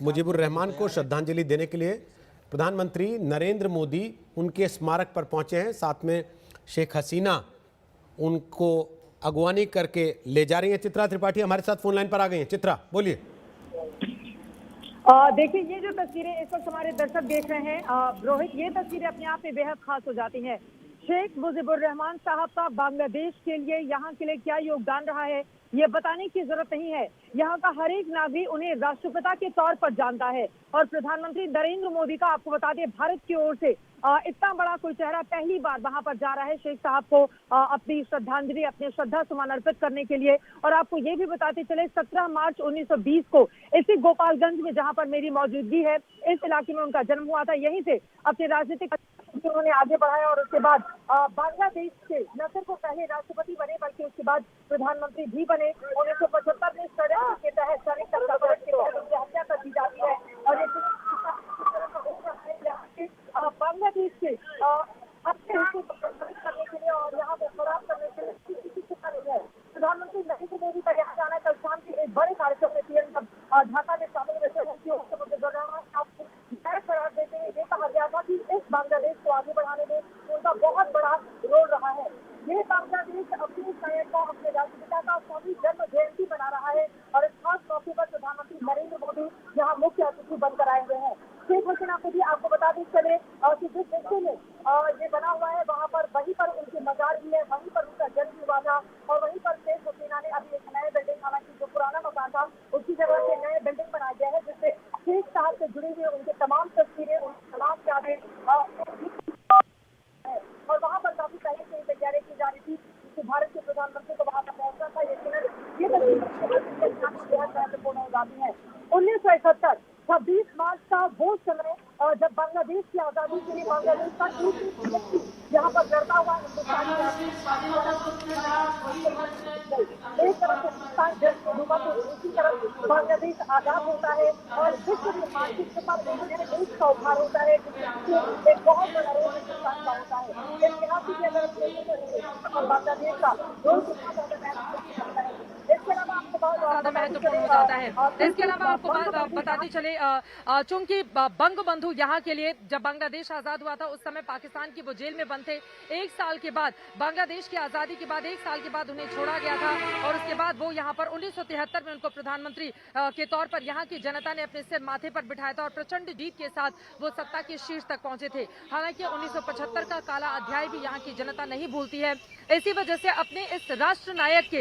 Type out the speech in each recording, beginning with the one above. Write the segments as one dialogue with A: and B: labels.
A: मुजीबुर रहमान को श्रद्धांजलि देने के लिए प्रधानमंत्री नरेंद्र मोदी उनके स्मारक पर पहुंचे हैं। साथ में शेख हसीना उनको अगवानी करके ले जा रही हैं। चित्रा त्रिपाठी हमारे साथ फोन लाइन पर आ गई हैं। चित्रा, बोलिए।
B: देखिए, ये जो तस्वीरें इस वक्त हमारे दर्शक देख रहे हैं रोहित, ये तस्वीरें अपने आप में बेहद खास हो जाती हैं। शेख मुजीबुर रहमान साहब का बांग्लादेश के लिए, यहाँ के लिए क्या योगदान रहा है, ये बताने की जरूरत नहीं है। यहाँ का हर एक नागरिक उन्हें राष्ट्रपिता के तौर पर जानता है। और प्रधानमंत्री नरेंद्र मोदी का, आपको बता दें, भारत की ओर से इतना बड़ा कोई चेहरा पहली बार वहां पर जा रहा है शेख साहब को अपनी श्रद्धांजलि, अपने श्रद्धा सुमन अर्पित करने के लिए। और आपको ये भी बताते चले, 17 मार्च 1920 को इसी गोपालगंज में, जहां पर मेरी मौजूदगी है, इस इलाके में उनका जन्म हुआ था। यहीं से अपने राजनीतिक उन्होंने आगे बढ़ाया और उसके बाद बांग्लादेश के न सिर्फ पहले राष्ट्रपति बने बल्कि उसके बाद प्रधानमंत्री भी बने। 1975 में षड्यंत्र के तहत उनकी हत्या कर दी जाती है और बांग्लादेश के अच्छे हिस्से करने के लिए और यहाँ को खराब करने के लिए किसी चिंता नहीं है। प्रधानमंत्री नरेंद्र मोदी का यहाँ जाना कल शाम के एक बड़े कार्यक्रम में पीएम ढाका में शामिल करार देते हैं। ये कहा गया था कि इस बांग्लादेश को आगे बढ़ाने में उनका बहुत बड़ा रोल रहा है। ये बांग्लादेश अपनी शायद का, अपने राष्ट्रपिता का 100वीं जन्म जयंती मना रहा है और इस खास मौके पर प्रधानमंत्री नरेंद्र मोदी यहाँ मुख्य अतिथि बनकर आए हुए हैं। शेख हसीना को भी आपको बता दें चले कि जिस हिस्से में ये बना हुआ है वहाँ पर, वहीं पर उनकी मजार भी है, वहीं पर उनका जन्म हुआ था और वहीं पर शेख हसीना ने अभी एक नए बिल्डिंग, हालांकि जो पुराना मकान था उसकी जगह से नए बिल्डिंग बनाया गया है, जिससे शेख साहब से जुड़ी हुई उनके तमाम तस्वीरें, उनकी तमाम यादें और वहाँ पर काफी पहले से तैयारी की जा रही थी कि भारत के प्रधानमंत्री को वहाँ पर पहुंचना था। ये बेहद महत्वपूर्ण हो जाती है। 1971 26 मार्च का वो समय जब बांग्लादेश की आजादी के लिए बांग्लादेश का यहाँ पर लड़ता हुआ हिंदुस्तानी एक तरफ हिंदुस्तान जब डूबा तो दूसरी तरफ बांग्लादेश आजाद होता है और विश्व में मानसिकता देश का उभार होता है, जिसमें एक बहुत बड़ा रोल हिंदुस्तान का होता है। ऐतिहासिक अगर बांग्लादेश का रोल कितना ज्यादा
C: महत्वपूर्ण हो जाता है। इसके अलावा आपको बताते चले, चूंकि बंग बंधु यहाँ के लिए जब बांग्लादेश आजाद हुआ था उस समय पाकिस्तान की वो जेल में बंद थे। एक साल के बाद, बांग्लादेश की आजादी के बाद एक साल के बाद उन्हें छोड़ा गया था और उसके बाद वो यहाँ पर 1973 में उनको प्रधानमंत्री के तौर पर यहाँ की जनता ने अपने सिर माथे पर बिठाया था और प्रचंड जीत के साथ वो सत्ता के शीर्ष तक पहुंचे थे। हालांकि 1975 का काला अध्याय भी यहाँ की जनता नहीं भूलती है। इसी वजह से अपने इस राष्ट्र नायक के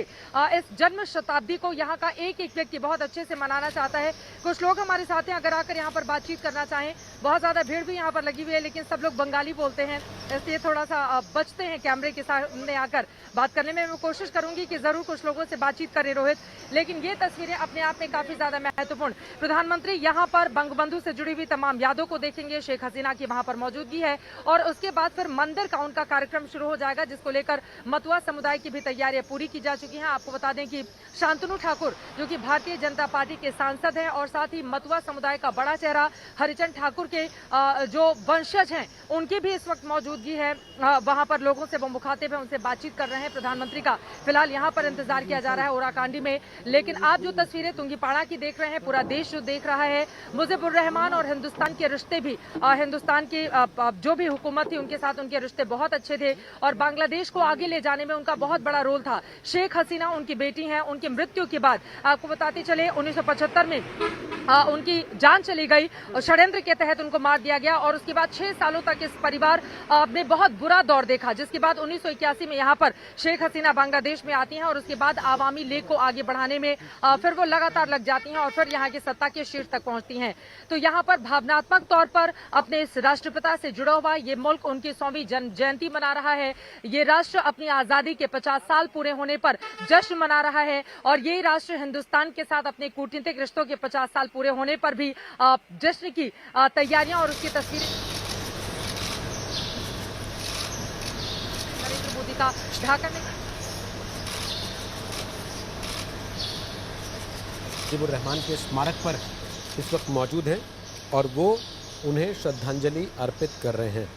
C: इस जन्म शताब्दी को यहाँ का एक एक व्यक्ति बहुत अच्छे से मनाना चाहता है। कुछ लोग हमारे साथ हैं, अगर आकर यहाँ पर बातचीत करना चाहें। बहुत ज्यादा भीड़ भी यहाँ पर लगी हुई है, लेकिन सब लोग बंगाली बोलते हैं, इसलिए थोड़ा सा बचते हैं कैमरे के सामने आकर बात करने में। मैं कोशिश करूंगी कि जरूर कुछ लोगों से बातचीत करें रोहित, लेकिन ये तस्वीरें अपने आप में काफी ज्यादा महत्वपूर्ण। प्रधानमंत्री यहाँ पर बंगबंधु से जुड़ी हुई तमाम यादों को देखेंगे। शेख हसीना की वहां पर मौजूदगी है और उसके बाद फिर मंदिर का उनका कार्यक्रम शुरू हो जाएगा, जिसको लेकर मतुआ समुदाय की भी तैयारियां पूरी की जा चुकी हैं। आपको बता दें कि शांतनु ठाकुर, जो कि भारतीय जनता पार्टी के सांसद हैं और साथ ही मतुआ समुदाय का बड़ा चेहरा हरिचंद ठाकुर के जो वंशज हैं, उनकी भी इस वक्त मौजूदगी है। वहां पर लोगों से वो मुखातिब है, उनसे बातचीत कर रहे हैं। प्रधानमंत्री का फिलहाल यहाँ पर इंतजार किया जा रहा है ओराकांडी में। लेकिन आप जो तस्वीरें तुंगीपाड़ा की देख रहे हैं, पूरा देश जो देख रहा है, मुजीबुर रहमान और हिंदुस्तान के रिश्ते भी, हिंदुस्तान की जो भी हुकूमत थी उनके साथ उनके रिश्ते बहुत अच्छे थे और बांग्लादेश को आगे ले जाने में उनका बहुत बड़ा रोल था। शेख हसीना उनकी बेटी हैं। उनकी मृत्यु के बाद आपको बताते चले 1975 में उनकी जान चली गई और षड्यंत्र के तहत उनको मार दिया गया और उसके बाद 6 सालों तक इस परिवार ने बहुत बुरा दौर देखा, जिसके बाद 1981 में यहाँ पर शेख हसीना बांग्लादेश में आती हैं और उसके बाद आवामी लीग को आगे बढ़ाने में फिर वो लगातार लग जाती हैं और फिर यहाँ की सत्ता के शीर्ष तक पहुंचती हैं। तो यहाँ पर भावनात्मक तौर पर अपने इस राष्ट्रपिता से जुड़ा हुआ ये मुल्क उनकी 100वीं जयंती मना रहा है। ये राष्ट्र अपनी आजादी के 50 साल पूरे होने पर जश्न मना रहा है और ये राष्ट्र हिंदुस्तान के साथ अपने कूटनीतिक रिश्तों के 50 साल पूरे होने पर भी जश्न की तैयारियां और उसकी तस्वीरें नरेंद्र मोदी का ढाका में।
A: मुजीबुर रहमान के स्मारक पर इस वक्त मौजूद हैं और वो उन्हें श्रद्धांजलि अर्पित कर रहे हैं।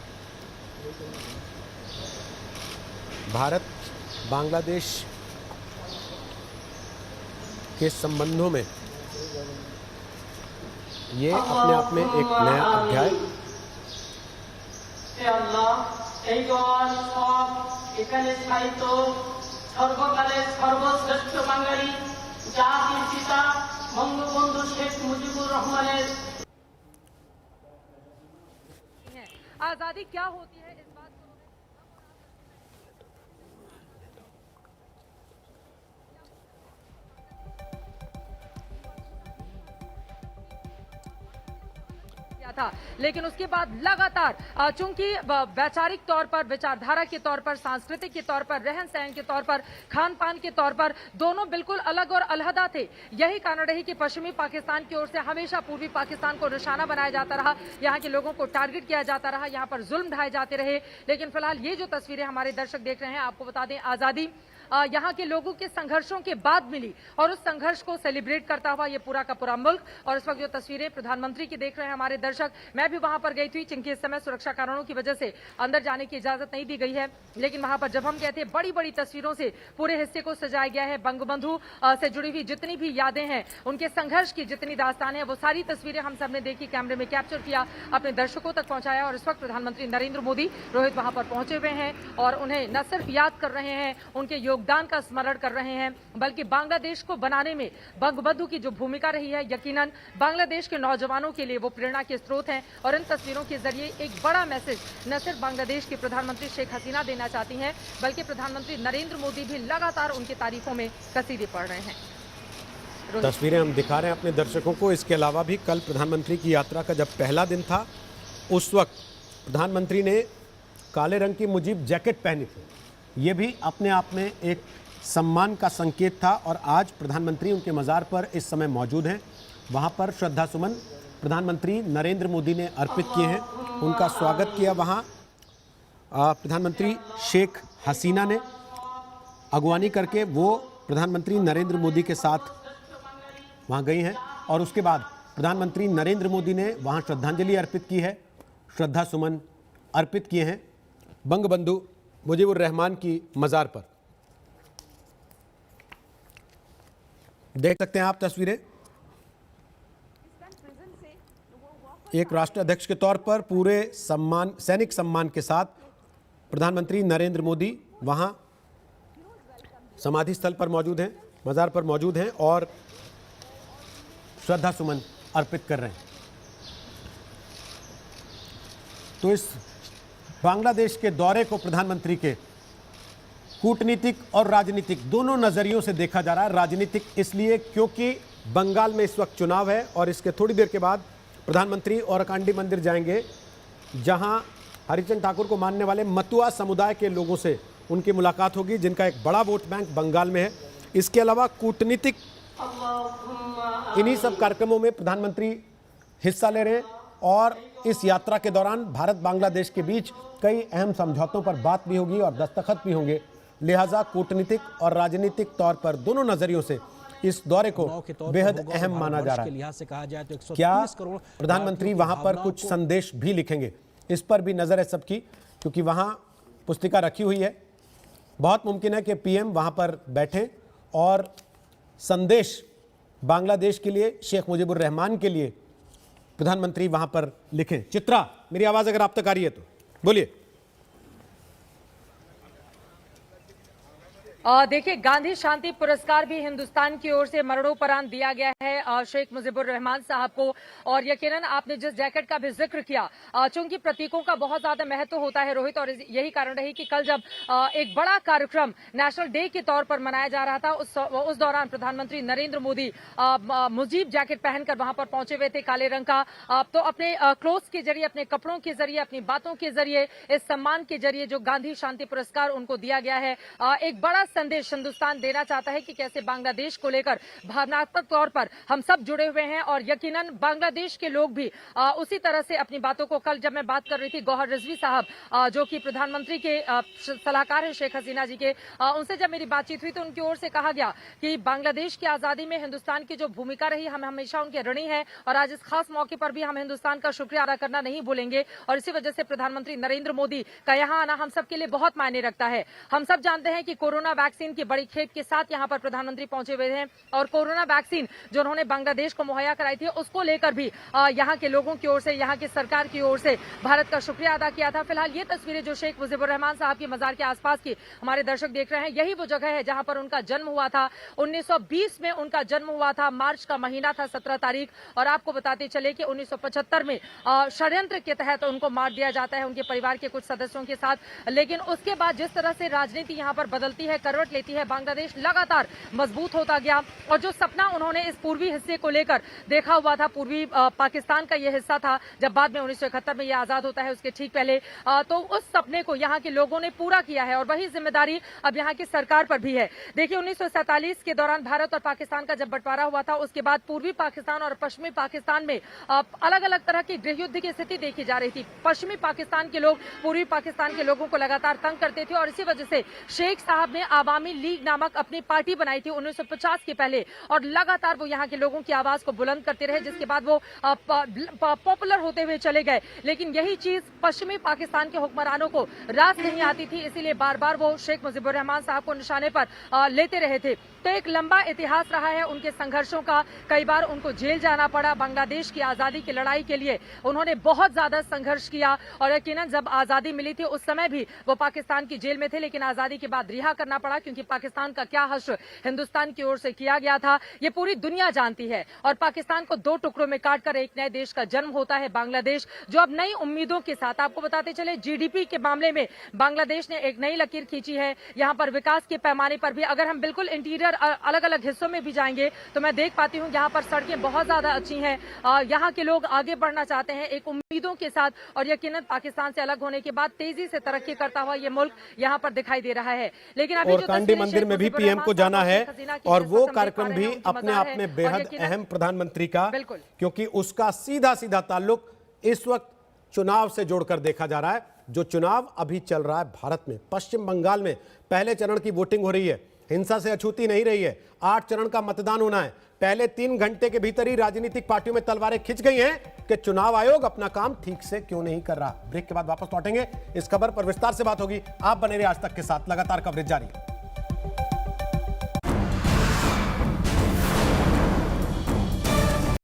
A: भारत बांग्लादेश के संबंधों में ये अपने आप में एक नया अध्याय।
D: এখানে সাহিত্য সর্বকালের সর্বশ্রেষ্ঠ বাঙালি জাতির পিতা বঙ্গবন্ধু শেখ মুজিবুর রহমানের
C: आजादी क्या होती है इस बात को था, लेकिन उसके बाद लगातार चूंकि वैचारिक तौर पर, विचारधारा के तौर पर, सांस्कृतिक के तौर पर, रहन सहन के तौर पर, खान पान के तौर पर दोनों बिल्कुल अलग और अलहदा थे। यही कारण रही कि पश्चिमी पाकिस्तान की ओर से हमेशा पूर्वी पाकिस्तान को निशाना बनाया जाता रहा, यहाँ के लोगों को टारगेट किया जाता रहा, यहाँ पर जुल्म ढाए जाते रहे। लेकिन फिलहाल ये जो तस्वीरें हमारे दर्शक देख रहे हैं, आपको बता दें आजादी यहाँ के लोगों के संघर्षों के बाद मिली और उस संघर्ष को सेलिब्रेट करता हुआ ये पूरा का पूरा मुल्क। और इस वक्त जो तस्वीरें प्रधानमंत्री की देख रहे हैं हमारे दर्शक, मैं भी वहां पर गई थी, जिनकी इस समय सुरक्षा कारणों की वजह से अंदर जाने की इजाजत नहीं दी गई है, लेकिन वहां पर जब हम गए थे बड़ी बड़ी तस्वीरों से पूरे हिस्से को सजाया गया है। बंगबंधु से जुड़ी हुई जितनी भी यादें हैं, उनके संघर्ष की जितनी दास्तान है, वो सारी तस्वीरें हम सबने देखी, कैमरे में कैप्चर किया, अपने दर्शकों तक पहुंचाया। और इस वक्त प्रधानमंत्री नरेंद्र मोदी रोहित वहां पर पहुंचे हुए हैं और उन्हें न सिर्फ याद कर रहे हैं, उनके योगदान का स्मरण कर रहे हैं, बल्कि बांग्लादेश को बनाने में बंगबंधु की जो भूमिका रही है, यकीनन बांग्लादेश के नौजवानों के लिए वो प्रेरणा के स्रोत हैं। और इन तस्वीरों के जरिए एक बड़ा मैसेज न सिर्फ बांग्लादेश की प्रधानमंत्री शेख हसीना देना चाहती हैं, बल्कि प्रधानमंत्री नरेंद्र मोदी भी लगातार उनकी तारीफों में कसीदे पढ़ रहे हैं।
A: तस्वीरें हम दिखा रहे हैं अपने दर्शकों को। इसके अलावा भी कल प्रधानमंत्री की यात्रा का जब पहला दिन था, उस वक्त प्रधानमंत्री ने काले रंग की मुजीब जैकेट पहनी थी। ये भी अपने आप में एक सम्मान का संकेत था। और आज प्रधानमंत्री उनके मज़ार पर इस समय मौजूद हैं। वहाँ पर श्रद्धा सुमन प्रधानमंत्री नरेंद्र मोदी ने अर्पित किए हैं, उनका स्वागत किया। वहाँ प्रधानमंत्री शेख हसीना ने अगवानी करके वो प्रधानमंत्री नरेंद्र मोदी के साथ वहाँ गई हैं। और उसके बाद प्रधानमंत्री नरेंद्र मोदी ने वहाँ श्रद्धांजलि अर्पित की है, श्रद्धा सुमन अर्पित किए हैं बंगबंधु मुजीबुर रहमान की मज़ार पर। देख सकते हैं आप तस्वीरें। एक राष्ट्राध्यक्ष के तौर पर पूरे सम्मान, सैनिक सम्मान के साथ प्रधानमंत्री नरेंद्र मोदी वहां समाधि स्थल पर मौजूद हैं, मज़ार पर मौजूद हैं और श्रद्धा सुमन अर्पित कर रहे हैं। तो इस बांग्लादेश के दौरे को प्रधानमंत्री के कूटनीतिक और राजनीतिक दोनों नज़रियों से देखा जा रहा है। राजनीतिक इसलिए क्योंकि बंगाल में इस वक्त चुनाव है और इसके थोड़ी देर के बाद प्रधानमंत्री औरकांडी मंदिर जाएंगे, जहां हरिचंद ठाकुर को मानने वाले मतुआ समुदाय के लोगों से उनकी मुलाकात होगी, जिनका एक बड़ा वोट बैंक बंगाल में है। इसके अलावा कूटनीतिक इन्हीं सब कार्यक्रमों में प्रधानमंत्री हिस्सा ले रहे हैं। और इस यात्रा के दौरान भारत बांग्लादेश के बीच कई अहम समझौतों पर बात भी होगी और दस्तखत भी होंगे। लिहाजा कूटनीतिक और राजनीतिक तौर पर दोनों नजरियों से इस दौरे को बेहद अहम माना जा रहा है। क्या प्रधानमंत्री वहां पर कुछ संदेश भी लिखेंगे, इस पर भी नजर है सबकी, क्योंकि वहां पुस्तिका रखी हुई है। बहुत मुमकिन है कि पीएम वहां पर बैठे और संदेश बांग्लादेश के लिए, शेख मुजीबुर रहमान के लिए प्रधानमंत्री वहां पर लिखें। चित्रा, मेरी आवाज अगर आप तक आ रही है तो बोलिए।
C: देखिए, गांधी शांति पुरस्कार भी हिंदुस्तान की ओर से मरणोपरांत दिया गया है शेख मुजीबुर रहमान साहब को। और यकीनन आपने जिस जैकेट का भी जिक्र किया, चूंकि प्रतीकों का बहुत ज्यादा महत्व होता है रोहित, और यही कारण रही कि कल जब एक बड़ा कार्यक्रम नेशनल डे के तौर पर मनाया जा रहा था, उस दौरान प्रधानमंत्री नरेंद्र मोदी मुजीब जैकेट पहनकर वहां पर पहुंचे हुए थे, काले रंग का। तो अपने क्लोथ्स के जरिए, अपने कपड़ों के जरिए, अपनी बातों के जरिए, इस सम्मान के जरिए जो गांधी शांति पुरस्कार उनको दिया गया है, एक बड़ा संदेश हिंदुस्तान देना चाहता है कि कैसे बांग्लादेश को लेकर भावनात्मक तौर पर हम सब जुड़े हुए हैं। और यकीनन बांग्लादेश के लोग भी उसी तरह से अपनी बातों को, कल जब मैं बात कर रही थी गौहर रिजवी साहब जो कि प्रधानमंत्री के सलाहकार हैं शेख हसीना जी के, उनसे जब मेरी बातचीत हुई तो उनकी ओर से कहा गया कि बांग्लादेश की आजादी में हिंदुस्तान की जो भूमिका रही, हम हमेशा उनके ऋणी हैं और आज इस खास मौके पर भी हम हिंदुस्तान का शुक्रिया अदा करना नहीं भूलेंगे। और इसी वजह से प्रधानमंत्री नरेंद्र मोदी का यहाँ आना हम सबके लिए बहुत मायने रखता है। हम सब जानते हैं कि कोरोना वैक्सीन की बड़ी खेप के साथ यहाँ पर प्रधानमंत्री पहुंचे हुए हैं और कोरोना वैक्सीन जो उन्होंने बांग्लादेश को मुहैया कराई थी उसको लेकर भी यहाँ के लोगों की ओर से, यहाँ की सरकार की ओर से भारत का शुक्रिया अदा किया था। फिलहाल ये तस्वीरें जो शेख मुजीबुर रहमान साहब की मजार के आसपास की हमारे दर्शक देख रहे हैं, यही वो जगह है जहां पर उनका जन्म हुआ था। 1920 में उनका जन्म हुआ था, मार्च का महीना था 17 तारीख। और आपको बताते चले कि 1975 में षड्यंत्र के तहत उनको मार दिया जाता है उनके परिवार के कुछ सदस्यों के साथ। लेकिन उसके बाद जिस तरह से राजनीति यहाँ पर बदलती है, करवट लेती है, बांग्लादेश लगातार मजबूत होता गया। और जो सपना उन्होंने इस पूर्वी हिस्से को लेकर देखा हुआ था, पूर्वी पाकिस्तान का यह हिस्सा था जब बाद में 1971 में यह आजाद होता है, उसके ठीक पहले, तो उस सपने को यहाँ के लोगों ने पूरा किया है और वही जिम्मेदारी अब यहाँ की सरकार पर भी है। देखिए 1947 के दौरान भारत और पाकिस्तान का जब बंटवारा हुआ था, उसके बाद पूर्वी पाकिस्तान और पश्चिमी पाकिस्तान में अलग अलग तरह की गृह युद्ध की स्थिति देखी जा रही थी। पश्चिमी पाकिस्तान के लोग पूर्वी पाकिस्तान के लोगों को लगातार तंग करते थे और इसी वजह से शेख साहब ने आवामी लीग नामक अपनी पार्टी बनाई थी 1950 के पहले और लगातार वो यहाँ के लोगों की आवाज को बुलंद करते रहे, जिसके बाद वो पॉपुलर होते हुए चले गए। लेकिन यही चीज पश्चिमी पाकिस्तान के हुक्मरानों को रास नहीं आती थी, इसीलिए बार बार वो शेख मुजीबुर रहमान साहब को निशाने पर लेते रहे थे। तो एक लंबा इतिहास रहा है उनके संघर्षों का, कई बार उनको जेल जाना पड़ा। बांग्लादेश की आजादी की लड़ाई के लिए उन्होंने बहुत ज्यादा संघर्ष किया और यकीनन जब आजादी मिली थी उस समय भी वो पाकिस्तान की जेल में थे, लेकिन आजादी के बाद रिहा करना पड़ा क्योंकि पाकिस्तान का क्या हश्र हिंदुस्तान की ओर से किया गया था ये पूरी दुनिया जानती है। और पाकिस्तान को दो टुकड़ों में काटकर एक नए देश का जन्म होता है बांग्लादेश, जो अब नई उम्मीदों के साथ, आपको बताते चले जीडीपी के मामले में बांग्लादेश ने एक नई लकीर खींची है। यहाँ पर विकास के पैमाने पर भी अगर हम बिल्कुल इंटीरियर अलग अलग हिस्सों में भी जाएंगे तो मैं देख पाती हूँ यहाँ पर सड़कें बहुत ज्यादा अच्छी हैं। यहाँ के लोग आगे बढ़ना चाहते हैं एक उम्मीदों के साथ और यकीनन पाकिस्तान से अलग होने के बाद तेजी से तरक्की करता हुआ ये मुल्क यहाँ पर दिखाई दे रहा है। लेकिन अभी
A: और कांडी मंदिर में भी पीएम को जाना है और वो कार्यक्रम भी अपने आप में बेहद अहम प्रधानमंत्री का, क्योंकि उसका सीधा सीधा ताल्लुक इस वक्त चुनाव से जोड़कर देखा जा रहा है। जो चुनाव अभी चल रहा है भारत में, पश्चिम बंगाल में पहले चरण की वोटिंग हो रही है, हिंसा से अछूती नहीं रही है। 8 चरण का मतदान होना है। पहले 3 घंटे के भीतर ही राजनीतिक पार्टियों में तलवारें खिंच गई हैं कि चुनाव आयोग अपना काम ठीक से क्यों नहीं कर रहा। ब्रेक के बाद वापस लौटेंगे, इस खबर पर विस्तार से बात होगी। आप बने रहिए आज तक के साथ, लगातार कवरेज जारी है।